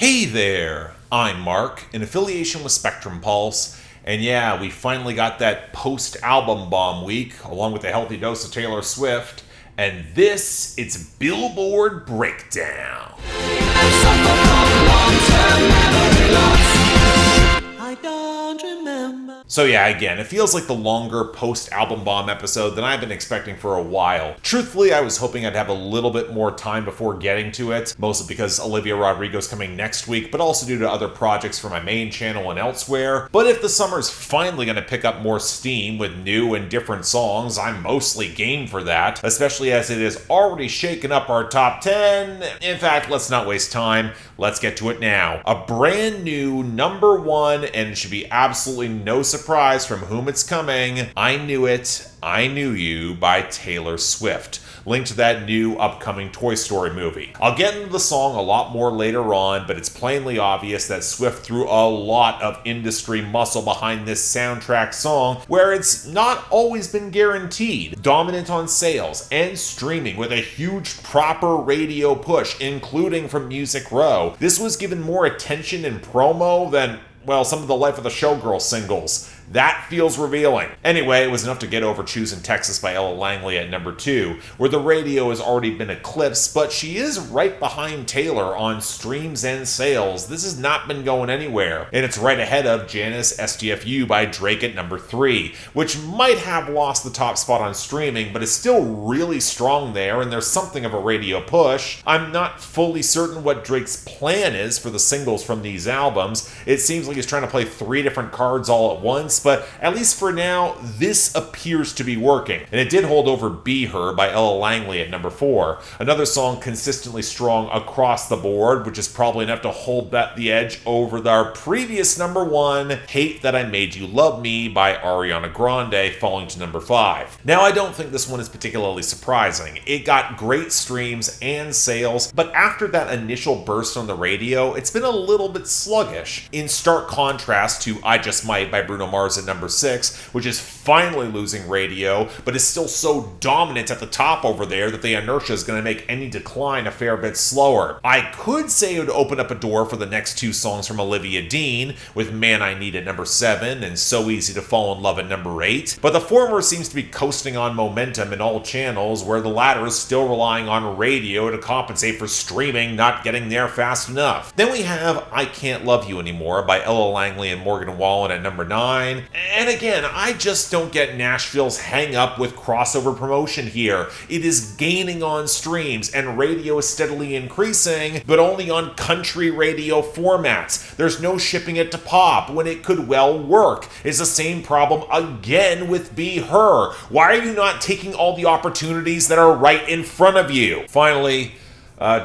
Hey there, I'm Mark, in affiliation with Spectrum Pulse, and yeah, we finally got that post-album bomb week, along with a healthy dose of Taylor Swift, and it's Billboard BREAKDOwn. I don't remember. So yeah, again, it feels like the longer post-album bomb episode than I've been expecting for a while. Truthfully, I was hoping I'd have a little bit more time before getting to it, mostly because Olivia Rodrigo's coming next week, but also due to other projects for my main channel and elsewhere. But if the summer's finally going to pick up more steam with new and different songs, I'm mostly game for that, especially as it has already shaken up our top 10. In fact, let's not waste time. Let's get to it now. A brand new number one, and it should be absolutely no surprise from whom it's coming. I Knew It, I Knew You by Taylor Swift, linked to that new upcoming Toy Story movie. I'll get into the song a lot more later on, but it's plainly obvious that Swift threw a lot of industry muscle behind this soundtrack song, where it's not always been guaranteed. Dominant on sales and streaming with a huge proper radio push, including from Music Row. This was given more attention in promo than, well, some of the Life of the Showgirl singles. That feels revealing. Anyway, it was enough to get over Choosing Texas by Ella Langley at number 2, where the radio has already been eclipsed, but she is right behind Taylor on streams and sales. This has not been going anywhere. And it's right ahead of Janice STFU by Drake at number 3, which might have lost the top spot on streaming, but is still really strong there, and there's something of a radio push. I'm not fully certain what Drake's plan is for the singles from these albums. It seems like he's trying to play 3 different cards all at once, but at least for now, this appears to be working. And it did hold over Be Her by Ella Langley at number 4, another song consistently strong across the board, which is probably enough to hold the edge over our previous number 1, Hate That I Made You Love Me by Ariana Grande, falling to number 5. Now, I don't think this one is particularly surprising. It got great streams and sales, but after that initial burst on the radio, it's been a little bit sluggish, in stark contrast to I Just Might by Bruno Mars at number 6, which is finally losing radio, but is still so dominant at the top over there that the inertia is going to make any decline a fair bit slower. I could say it would open up a door for the next 2 songs from Olivia Dean, with Man I Need at number 7 and So Easy to Fall in Love at number 8, but the former seems to be coasting on momentum in all channels, where the latter is still relying on radio to compensate for streaming not getting there fast enough. Then we have I Can't Love You Anymore by Ella Langley and Morgan Wallen at number 9, and again, I just don't get Nashville's hang up with crossover promotion here. It is gaining on streams, and radio is steadily increasing, but only on country radio formats. There's no shipping it to pop when it could well work. It's the same problem again with Be Her. Why are you not taking all the opportunities that are right in front of you? Finally,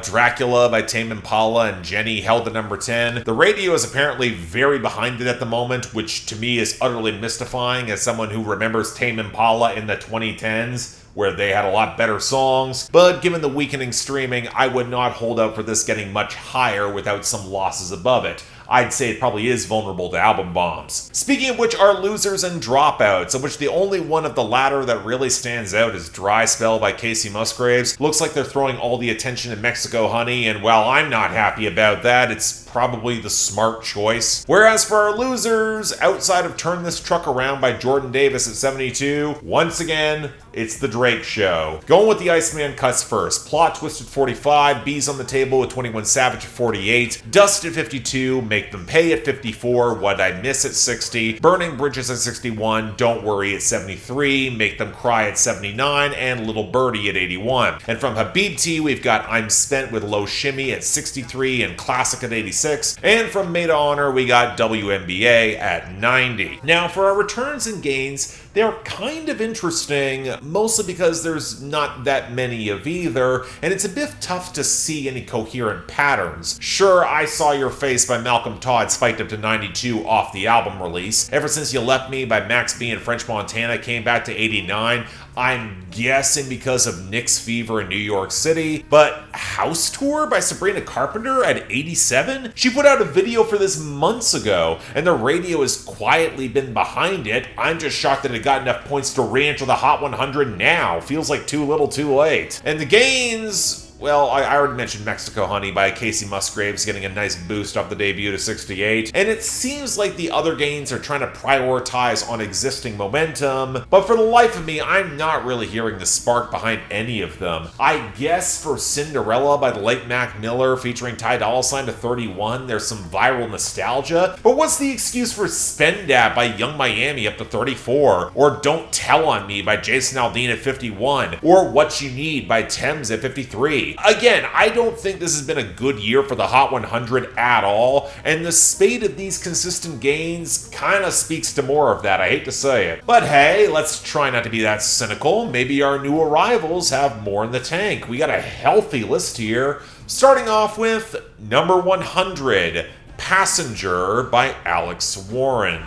Dracula by Tame Impala and Jenny held at number 10. The radio is apparently very behind it at the moment, which to me is utterly mystifying as someone who remembers Tame Impala in the 2010s, where they had a lot better songs. But given the weakening streaming, I would not hold out for this getting much higher without some losses above it. I'd say it probably is vulnerable to album bombs. Speaking of which are Losers and Dropouts, of which the only one of the latter that really stands out is Dry Spell by Casey Musgraves. Looks like they're throwing all the attention to Mexico Honey, and while I'm not happy about that, it's probably the smart choice. Whereas for our losers, outside of Turn This Truck Around by Jordan Davis at 72, once again, it's the Drake Show. Going with the Iceman cuts first. Plot Twist at 45, Bees on the Table with 21 Savage at 48, Dust at 52, Make Them Pay at 54, What I Miss at 60, Burning Bridges at 61, Don't Worry at 73, Make Them Cry at 79, and Little Birdie at 81. And from Habibti, we've got I'm Spent with Low Shimmy at 63 and Classic at 86. And from Maid of Honor, we got WNBA at 90. Now, for our returns and gains, they're kind of interesting, mostly because there's not that many of either, and it's a bit tough to see any coherent patterns. Sure, I Saw Your Face by Malcolm Todd spiked up to 92 off the album release. Ever Since You Left Me by Max B and French Montana came back to 89. I'm guessing because of Nick's Fever in New York City, but House Tour by Sabrina Carpenter at 87? She put out a video for this months ago, and the radio has quietly been behind it. I'm just shocked that it got enough points to re-enter the Hot 100 now. Feels like too little too late. And the gains, well, I already mentioned Mexico Honey by Casey Musgraves getting a nice boost off the debut to 68, and it seems like the other gains are trying to prioritize on existing momentum, but for the life of me, I'm not really hearing the spark behind any of them. I guess for Cinderella by the late Mac Miller featuring Ty Dolla $ign to 31, there's some viral nostalgia, but what's the excuse for Spend Dat by Young Miami up to 34, or Don't Tell on Me by Jason Aldean at 51, or What You Need by Thames at 53. Again, I don't think this has been a good year for the Hot 100 at all, and the spate of these consistent gains kind of speaks to more of that, I hate to say it. But hey, let's try not to be that cynical. Maybe our new arrivals have more in the tank. We got a healthy list here, starting off with number 100, Passenger by Alex Warren.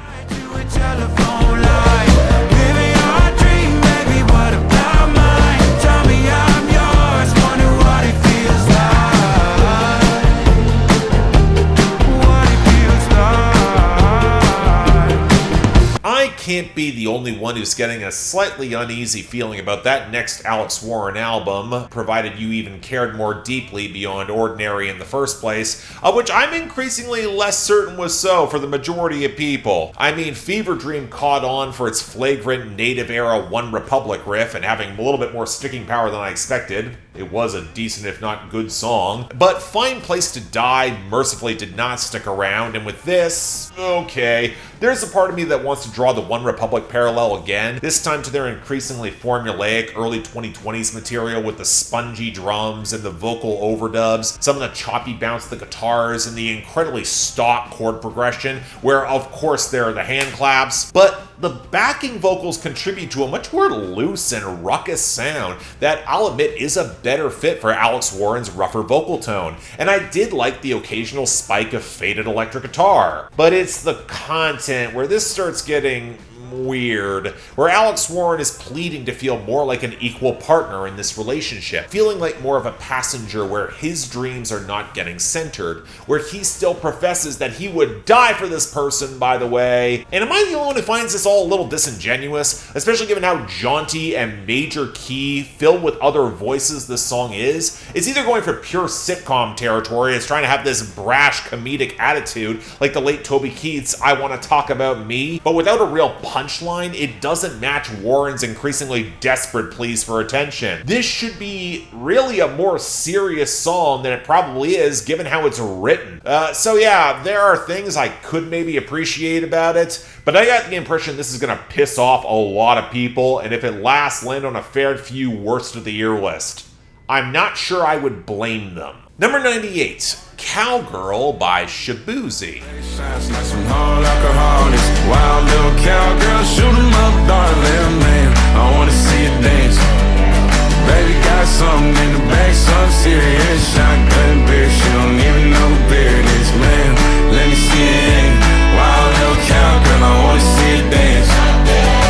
I can't be the only one who's getting a slightly uneasy feeling about that next Alex Warren album, provided you even cared more deeply beyond Ordinary in the first place, of which I'm increasingly less certain was so for the majority of people. I mean, Fever Dream caught on for its flagrant native-era One Republic riff and having a little bit more sticking power than I expected. It was a decent, if not good, song. But Fine Place to Die mercifully did not stick around, and with this, okay, there's a part of me that wants to draw the One Republic parallel again, this time to their increasingly formulaic early 2020s material with the spongy drums and the vocal overdubs, some of the choppy bounce of the guitars, and the incredibly stock chord progression, where of course there are the hand claps, but the backing vocals contribute to a much more loose and ruckus sound that I'll admit is a better fit for Alex Warren's rougher vocal tone, and I did like the occasional spike of faded electric guitar. But it's the content where this starts getting weird, where Alex Warren is pleading to feel more like an equal partner in this relationship, feeling like more of a passenger where his dreams are not getting centered, where he still professes that he would die for this person, by the way. And am I the only one who finds this all a little disingenuous, especially given how jaunty and major key, filled with other voices this song is? It's either going for pure sitcom territory, it's trying to have this brash comedic attitude like the late Toby Keith's I Want to Talk About Me, but without a real punchline, it doesn't match Warren's increasingly desperate pleas for attention. This should be really a more serious song than it probably is, given how it's written. So yeah, there are things I could maybe appreciate about it, but I got the impression this is going to piss off a lot of people, and if it lasts, land on a fair few worst of the year list. I'm not sure I would blame them. Number 98, Cowgirl by Shabuzzi. Wild little cowgirl, shoot 'em up, darling, man. I wanna see you dance. Baby got something in the bag, some serious. Shotgun beer, she don't even know who beer it is, man. Let me see it. Wild little cowgirl, I wanna see you dance.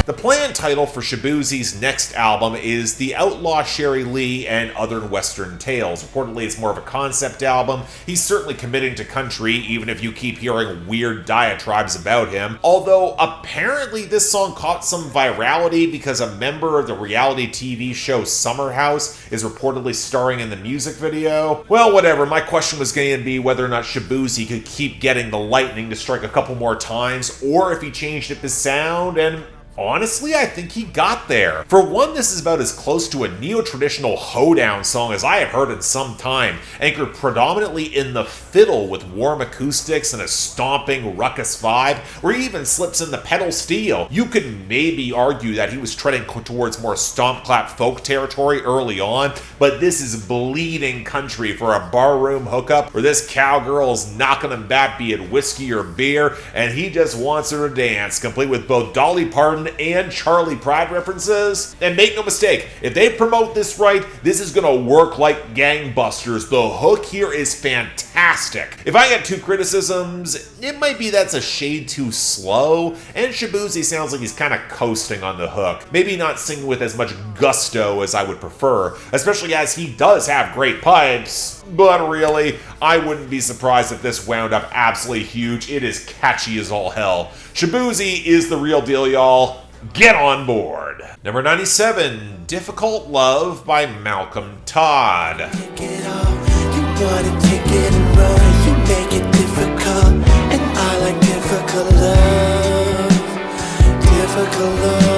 The planned title for Shaboozy's next album is The Outlaw Sherry Lee and Other Western Tales. Reportedly, it's more of a concept album. He's certainly committing to country, even if you keep hearing weird diatribes about him. Although, apparently this song caught some virality because a member of the reality TV show Summer House is reportedly starring in the music video. Well, whatever. My question was going to be whether or not Shaboozey could keep getting the lightning to strike a couple more times, or if he changed up his sound, and honestly, I think he got there. For one, this is about as close to a neo-traditional hoedown song as I have heard in some time, anchored predominantly in the fiddle with warm acoustics and a stomping ruckus vibe, where he even slips in the pedal steel. You could maybe argue that he was treading towards more stomp clap folk territory early on, but this is bleeding country for a barroom hookup where this cowgirl is knocking him back, be it whiskey or beer, and he just wants her to dance, complete with both Dolly Parton and Charlie Pride references. And make no mistake, if they promote this right, this is gonna work like gangbusters. The hook here is fantastic. If I got two criticisms, it might be that's a shade too slow, and Shaboozey sounds like he's kind of coasting on the hook. Maybe not singing with as much gusto as I would prefer, especially as he does have great pipes. But really, I wouldn't be surprised if this wound up absolutely huge. It is catchy as all hell. Shaboozey is the real deal, y'all. Get on board. Number 97, Difficult Love by Malcolm Todd. Take it all, you wanna take it and run, you make it difficult, and I like difficult love, difficult love.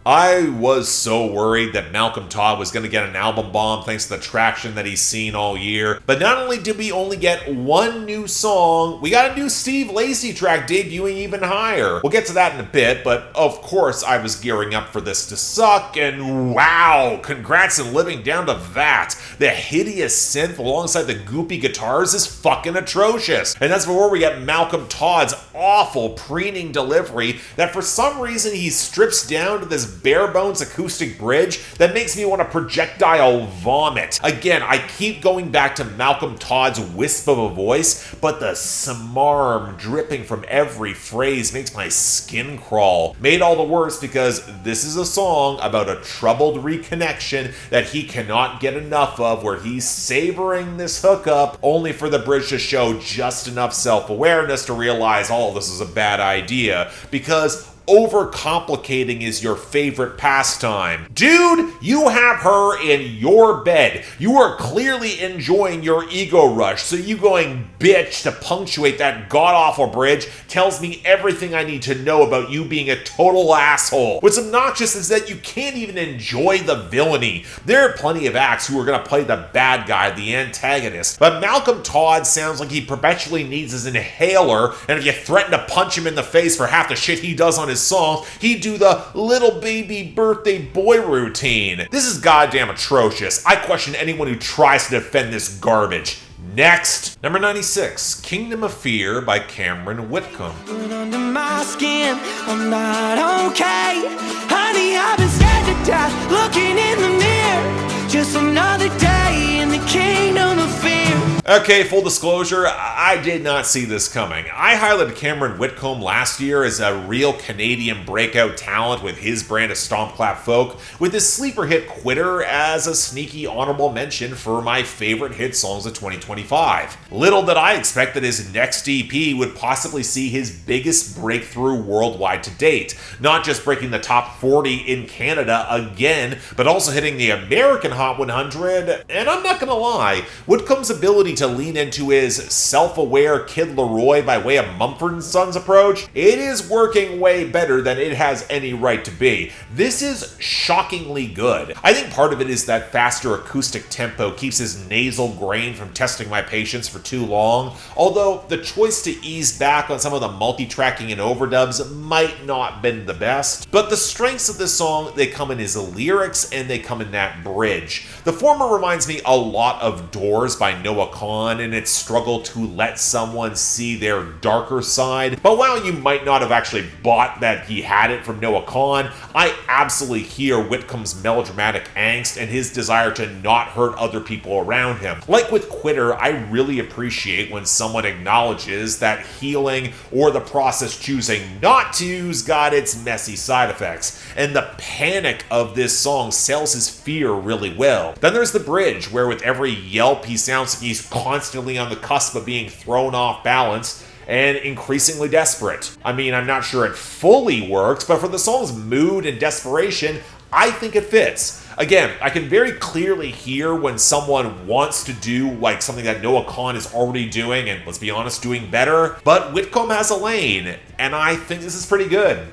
I was so worried that Malcolm Todd was going to get an album bomb thanks to the traction that he's seen all year. But not only did we only get one new song, we got a new Steve Lacy track debuting even higher. We'll get to that in a bit, but of course I was gearing up for this to suck, and wow, congrats on living down to that. The hideous synth alongside the goopy guitars is fucking atrocious. And that's before we get Malcolm Todd's awful preening delivery that for some reason he strips down to this bare bones acoustic bridge that makes me want to projectile vomit. Again, I keep going back to Malcolm Todd's wisp of a voice, but the smarm dripping from every phrase makes my skin crawl. Made all the worse because this is a song about a troubled reconnection that he cannot get enough of, where he's savoring this hookup only for the bridge to show just enough self-awareness to realize all this is a bad idea, because overcomplicating is your favorite pastime. Dude, you have her in your bed. You are clearly enjoying your ego rush, so you going bitch to punctuate that god-awful bridge tells me everything I need to know about you being a total asshole. What's obnoxious is that you can't even enjoy the villainy. There are plenty of acts who are going to play the bad guy, the antagonist, but Malcolm Todd sounds like he perpetually needs his inhaler, and if you threaten to punch him in the face for half the shit he does on his songs, he'd do the little baby birthday boy routine. This is goddamn atrocious. I question anyone who tries to defend this garbage. Next, number 96, Kingdom of Fear by Cameron Whitcomb. Under my skin, I'm not okay. Honey, I've been scared to death, looking in the mirror. Just another day in the kingdom of fear. Okay, full disclosure, I did not see this coming. I highlighted Cameron Whitcomb last year as a real Canadian breakout talent with his brand of stomp clap folk, with his sleeper hit Quitter as a sneaky honorable mention for my favorite hit songs of 2025. Little did I expect that his next EP would possibly see his biggest breakthrough worldwide to date, not just breaking the top 40 in Canada again, but also hitting the American Hot 100, and I'm not gonna lie, Whitcomb's ability to lean into his self-aware Kid Leroy by way of Mumford & Sons approach, it is working way better than it has any right to be. This is shockingly good. I think part of it is that faster acoustic tempo keeps his nasal grain from testing my patience for too long, although the choice to ease back on some of the multi-tracking and overdubs might not have been the best. But the strengths of this song, they come in his lyrics and they come in that bridge. The former reminds me a lot of Doors by Noah Kahan in its struggle to let someone see their darker side. But while you might not have actually bought that he had it from Noah Kahan, I absolutely hear Whitcomb's melodramatic angst and his desire to not hurt other people around him. Like with Quitter, I really appreciate when someone acknowledges that healing or the process choosing not to's got its messy side effects, and the panic of this song sells his fear really well. Then there's the bridge, where with every yelp he sounds like he's constantly on the cusp of being thrown off balance and increasingly desperate. I mean, I'm not sure it fully works, but for the song's mood and desperation, I think it fits. Again, I can very clearly hear when someone wants to do like something that Noah Kahan is already doing, and let's be honest, doing better, but Whitcomb has a lane, and I think this is pretty good.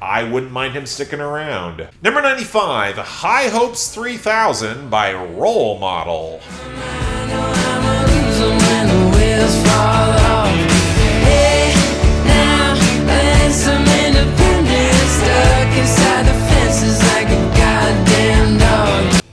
I wouldn't mind him sticking around. Number 95, High Hopes 3000 by Role Model.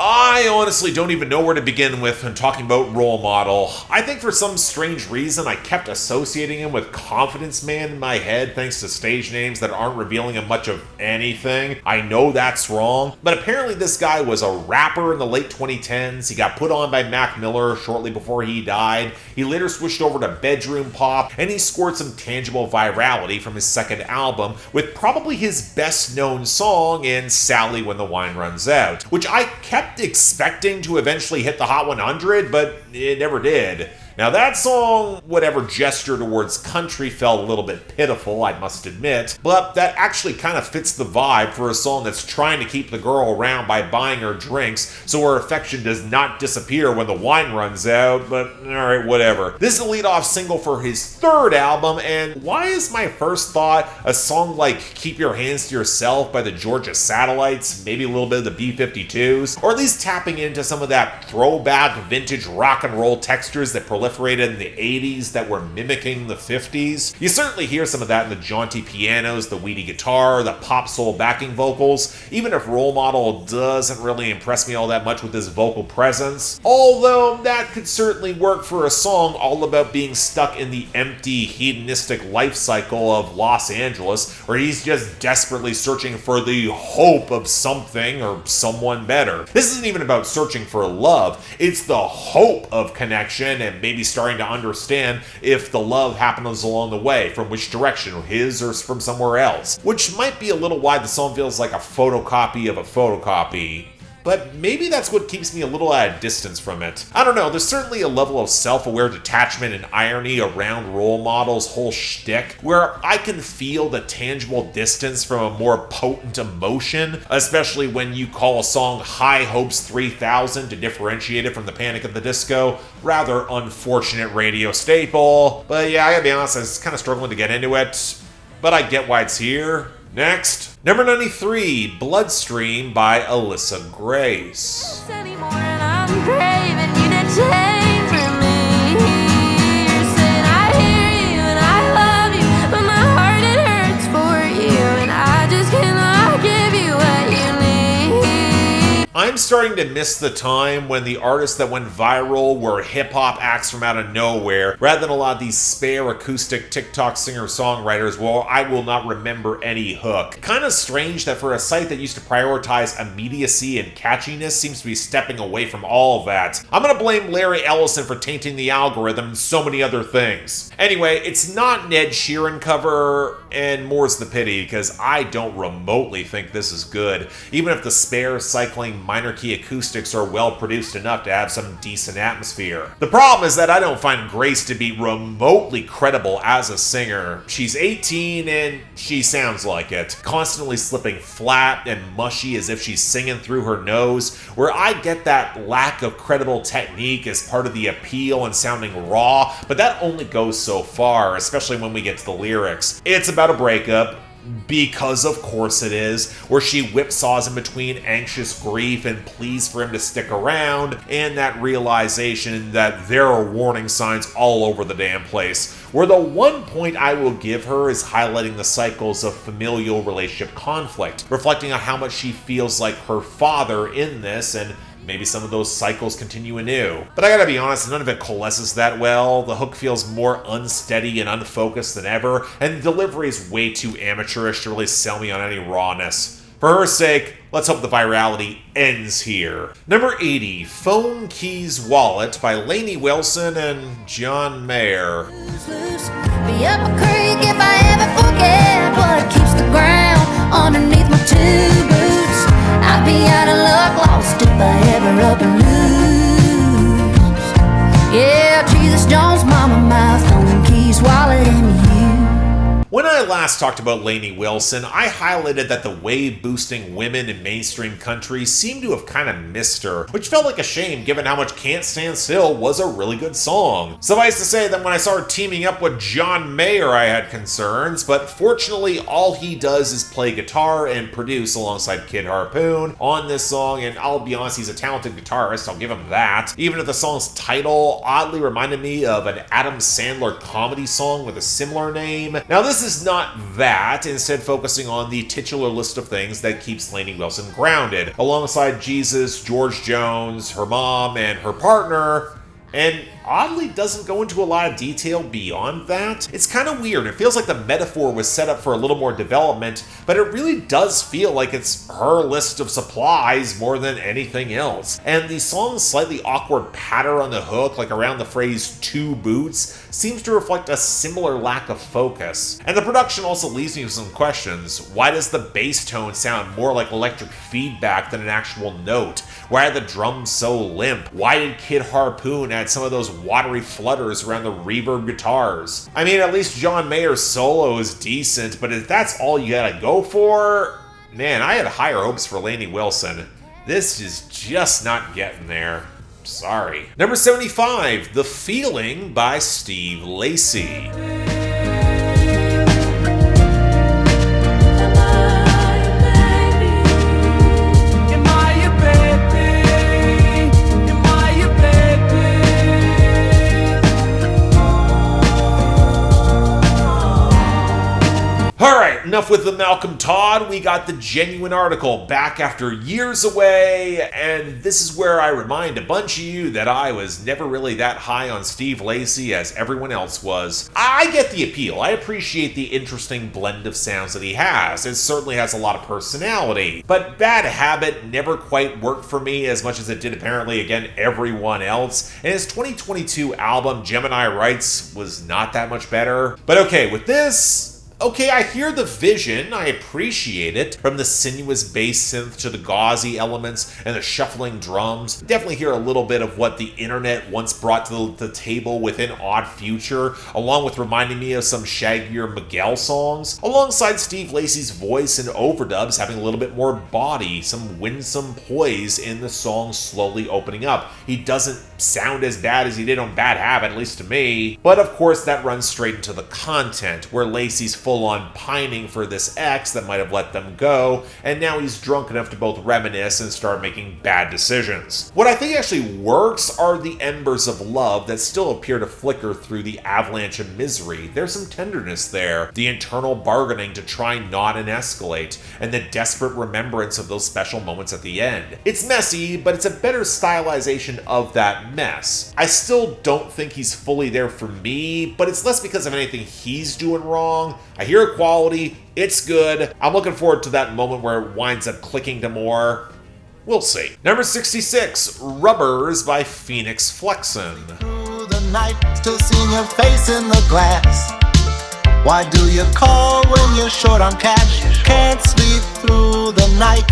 I honestly don't even know where to begin with when talking about Role Model. I think for some strange reason I kept associating him with Confidence Man in my head thanks to stage names that aren't revealing him much of anything. I know that's wrong, but apparently this guy was a rapper in the late 2010s. He got put on by Mac Miller shortly before he died. He later switched over to bedroom pop, and he scored some tangible virality from his second album with probably his best known song in Sally When the Wine Runs Out, which I kept expecting to eventually hit the Hot 100, but it never did. Now that song, whatever gesture towards country, felt a little bit pitiful, I must admit, but that actually kind of fits the vibe for a song that's trying to keep the girl around by buying her drinks so her affection does not disappear when the wine runs out, but alright, whatever. This is the lead-off single for his third album, and why is my first thought a song like Keep Your Hands to Yourself by the Georgia Satellites, maybe a little bit of the B-52s, or at least tapping into some of that throwback vintage rock and roll textures that proliferated in the 80s that were mimicking the 50s. You certainly hear some of that in the jaunty pianos, the weedy guitar, the pop soul backing vocals, even if Role Model doesn't really impress me all that much with his vocal presence. Although that could certainly work for a song all about being stuck in the empty, hedonistic life cycle of Los Angeles, where he's just desperately searching for the hope of something or someone better. This isn't even about searching for love, it's the hope of connection and maybe starting to understand if the love happens along the way, from which direction, his or from somewhere else. Which might be a little why the song feels like a photocopy of a photocopy. But maybe that's what keeps me a little at a distance from it. I don't know, there's certainly a level of self-aware detachment and irony around Role Model's whole shtick, where I can feel the tangible distance from a more potent emotion, especially when you call a song High Hopes 3000 to differentiate it from the Panic at the Disco. Rather unfortunate radio staple. But yeah, I gotta be honest, I was kind of struggling to get into it, but I get why it's here. Next, number 93, Bloodstream by Alyssa Grace. Anymore, and I'm craving you to change for me. You're saying I hear you and I love you, but my heart it hurts for you, and I just cannot give you what you need. I'm starting to miss the time when the artists that went viral were hip-hop acts from out of nowhere, rather than a lot of these spare acoustic TikTok singer-songwriters. Well, I will not remember any hook. Kind of strange that for a site that used to prioritize immediacy and catchiness seems to be stepping away from all of that. I'm gonna blame Larry Ellison for tainting the algorithm and so many other things. Anyway, it's not an Ed Sheeran cover, and more's the pity, because I don't remotely think this is good, even if the spare cycling minor key acoustics are well produced enough to have some decent atmosphere. The problem is that I don't find Grace to be remotely credible as a singer. She's 18 and she sounds like it, constantly slipping flat and mushy as if she's singing through her nose, where I get that lack of credible technique as part of the appeal and sounding raw, but that only goes so far, especially when we get to the lyrics. It's about a breakup, because of course it is, where she whipsaws in between anxious grief and pleas for him to stick around, and that realization that there are warning signs all over the damn place. Where the one point I will give her is highlighting the cycles of familial relationship conflict, reflecting on how much she feels like her father in this, and maybe some of those cycles continue anew. But I gotta be honest, none of it coalesces that well. The hook feels more unsteady and unfocused than ever, and the delivery is way too amateurish to really sell me on any rawness. For her sake, let's hope the virality ends here. Number 80, Phone Keys Wallet by Lainey Wilson and John Mayer. Be up a creek if I ever forget what keeps the ground underneath my two boots. I'd be out of luck, lost if I ever up and lose. Yeah, Jesus Jones, mama, my phone keys, wallet, and you. When I last talked about Lainey Wilson, I highlighted that the wave-boosting women in mainstream country seemed to have kind of missed her, which felt like a shame given how much Can't Stand Still was a really good song. Suffice to say that when I saw her teaming up with John Mayer, I had concerns, but fortunately all he does is play guitar and produce alongside Kid Harpoon on this song, and I'll be honest, he's a talented guitarist, I'll give him that. Even if the song's title oddly reminded me of an Adam Sandler comedy song with a similar name. Now this is not that, instead focusing on the titular list of things that keeps Lainey Wilson grounded, alongside Jesus, George Jones, her mom, and her partner, and oddly doesn't go into a lot of detail beyond that. It's kind of weird. It feels like the metaphor was set up for a little more development, but it really does feel like it's her list of supplies more than anything else. And the song's slightly awkward patter on the hook, like around the phrase two boots, seems to reflect a similar lack of focus. And the production also leaves me with some questions. Why does the bass tone sound more like electric feedback than an actual note? Why are the drums so limp? Why did Kid Harpoon add some of those watery flutters around the reverb guitars? I mean, at least John Mayer's solo is decent, but if that's all you gotta go for, man, I had higher hopes for Lainey Wilson. This is just not getting there. Sorry. Number 75, The Feeling by Steve Lacy. Alright, enough with the Malcolm Todd. We got the genuine article back after years away, and this is where I remind a bunch of you that I was never really that high on Steve Lacy as everyone else was. I get the appeal. I appreciate the interesting blend of sounds that he has. It certainly has a lot of personality, but Bad Habit never quite worked for me as much as it did apparently, again, everyone else, and his 2022 album, Gemini Rights, was not that much better. But okay, with this, okay, I hear the vision, I appreciate it, from the sinuous bass synth to the gauzy elements and the shuffling drums. Definitely hear a little bit of what the internet once brought to the table within Odd Future, along with reminding me of some shaggier Miguel songs, alongside Steve Lacy's voice and overdubs having a little bit more body, some winsome poise in the song slowly opening up. He doesn't sound as bad as he did on Bad Habit, at least to me, but of course that runs straight into the content, where Lacy's full-on pining for this ex that might have let them go, and now he's drunk enough to both reminisce and start making bad decisions. What I think actually works are the embers of love that still appear to flicker through the avalanche of misery. There's some tenderness there, the internal bargaining to try not and escalate, and the desperate remembrance of those special moments at the end. It's messy, but it's a better stylization of that mess. I still don't think he's fully there for me, but it's less because of anything he's doing wrong. I hear quality, it's good. I'm looking forward to that moment where it winds up clicking to more. We'll see. Number 66, Rubberz by Fenix Flexin. Through the night, still seeing your face in the glass. Why do you call when you're short on cash? Can't sleep through the night.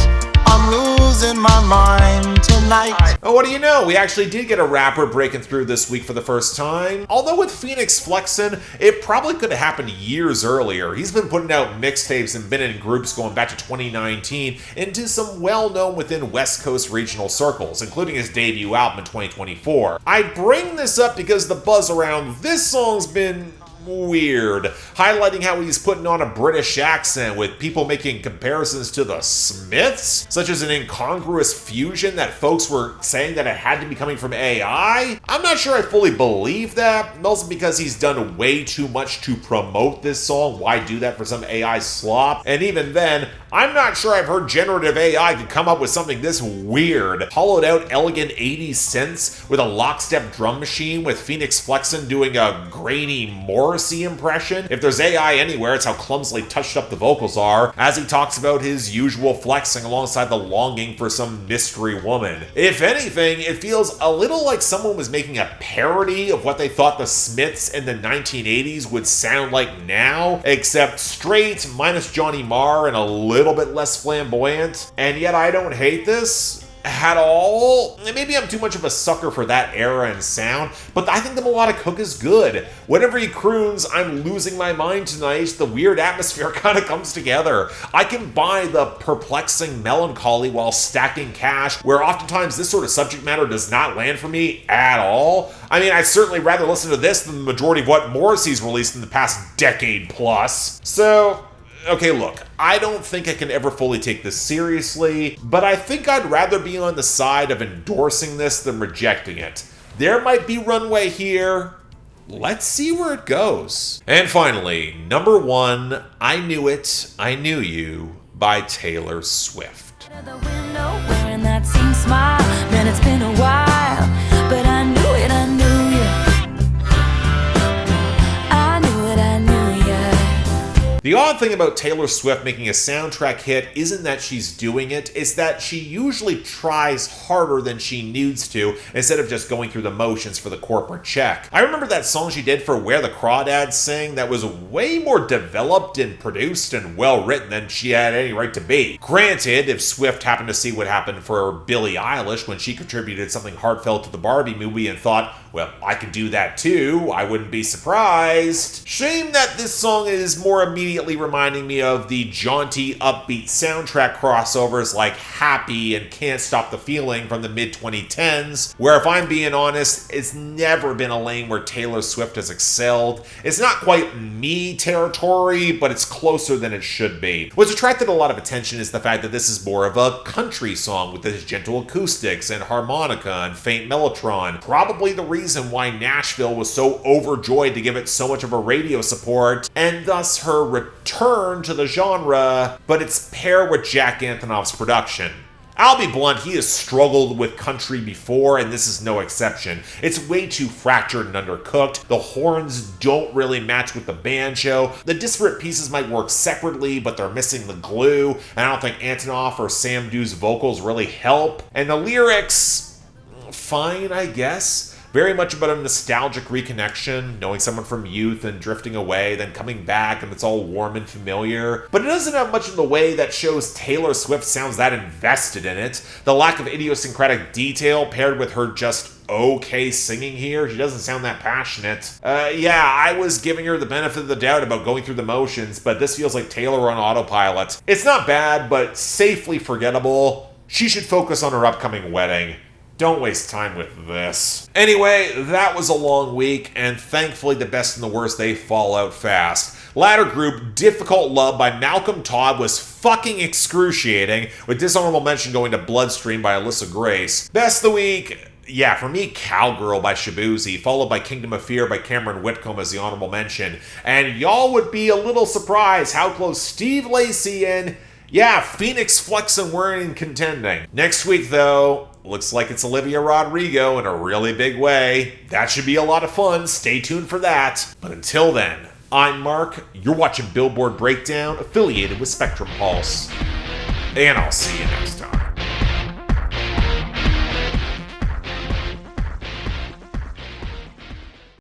I'm losing my mind tonight. Oh, what do you know? We actually did get a rapper breaking through this week for the first time. Although with Fenix Flexin, it probably could have happened years earlier. He's been putting out mixtapes and been in groups going back to 2019 into some well-known within West Coast regional circles, including his debut album in 2024. I bring this up because the buzz around this song's been weird, highlighting how he's putting on a British accent with people making comparisons to the Smiths, such as an incongruous fusion that folks were saying that it had to be coming from AI. I'm not sure I fully believe that, mostly because he's done way too much to promote this song. Why do that for some AI slop? And even then, I'm not sure I've heard generative AI could come up with something this weird. Hollowed out elegant 80s synths with a lockstep drum machine with Fenix Flexin doing a grainy Morrissey impression. If there's AI anywhere, it's how clumsily touched up the vocals are, as he talks about his usual flexing alongside the longing for some mystery woman. If anything, it feels a little like someone was making a parody of what they thought the Smiths in the 1980s would sound like now, except straight, minus Johnny Marr and a little bit less flamboyant. And yet I don't hate this at all. Maybe I'm too much of a sucker for that era and sound, but I think the melodic hook is good. Whenever he croons, "I'm losing my mind tonight," the weird atmosphere kind of comes together. I can buy the perplexing melancholy while stacking cash, where oftentimes this sort of subject matter does not land for me at all. I mean, I'd certainly rather listen to this than the majority of what Morrissey's released in the past decade plus. So, okay, look, I don't think I can ever fully take this seriously, but I think I'd rather be on the side of endorsing this than rejecting it. There might be runway here. Let's see where it goes. And finally, number 1, I Knew It, I Knew You by Taylor Swift. The window wearing that same smile. Man, it's been a while, but I knew it, I knew you. I knew it, I knew you. The odd thing about Taylor Swift making a soundtrack hit isn't that she's doing it, it's that she usually tries harder than she needs to instead of just going through the motions for the corporate check. I remember that song she did for Where the Crawdads Sing that was way more developed and produced and well written than she had any right to be. Granted, if Swift happened to see what happened for Billie Eilish when she contributed something heartfelt to the Barbie movie and thought, well, I could do that too, I wouldn't be surprised. Shame that this song is more immediately reminding me of the jaunty, upbeat soundtrack crossovers like Happy and Can't Stop the Feeling from the mid-2010s, where if I'm being honest, it's never been a lane where Taylor Swift has excelled. It's not quite me territory, but it's closer than it should be. What's attracted a lot of attention is the fact that this is more of a country song with its gentle acoustics and harmonica and faint mellotron. Probably the reason why Nashville was so overjoyed to give it so much of a radio support, and thus her return to the genre, but it's paired with Jack Antonoff's production. I'll be blunt, he has struggled with country before, and this is no exception. It's way too fractured and undercooked. The horns don't really match with the banjo. The disparate pieces might work separately, but they're missing the glue. And I don't think Antonoff or Sam Dew's vocals really help. And the lyrics, fine, I guess. Very much about a nostalgic reconnection, knowing someone from youth and drifting away, then coming back and it's all warm and familiar. But it doesn't have much in the way that shows Taylor Swift sounds that invested in it. The lack of idiosyncratic detail paired with her just okay singing here, she doesn't sound that passionate. Yeah, I was giving her the benefit of the doubt about going through the motions, but this feels like Taylor on autopilot. It's not bad, but safely forgettable. She should focus on her upcoming wedding. Don't waste time with this. Anyway, that was a long week, and thankfully the best and the worst, they fall out fast. Latter group, Difficult Love by Malcolm Todd was fucking excruciating, with dishonorable mention going to Bloodstream by Alyssa Grace. Best of the week, yeah, for me, Cowgirl by Shabuzzi, followed by Kingdom of Fear by Cameron Whitcomb as the honorable mention. And y'all would be a little surprised how close Steve Lacy and, yeah, Fenix, Flexin were in contending. Next week, though, looks like it's Olivia Rodrigo in a really big way. That should be a lot of fun. Stay tuned for that. But until then, I'm Mark. You're watching Billboard Breakdown, affiliated with Spectrum Pulse. And I'll see you next time.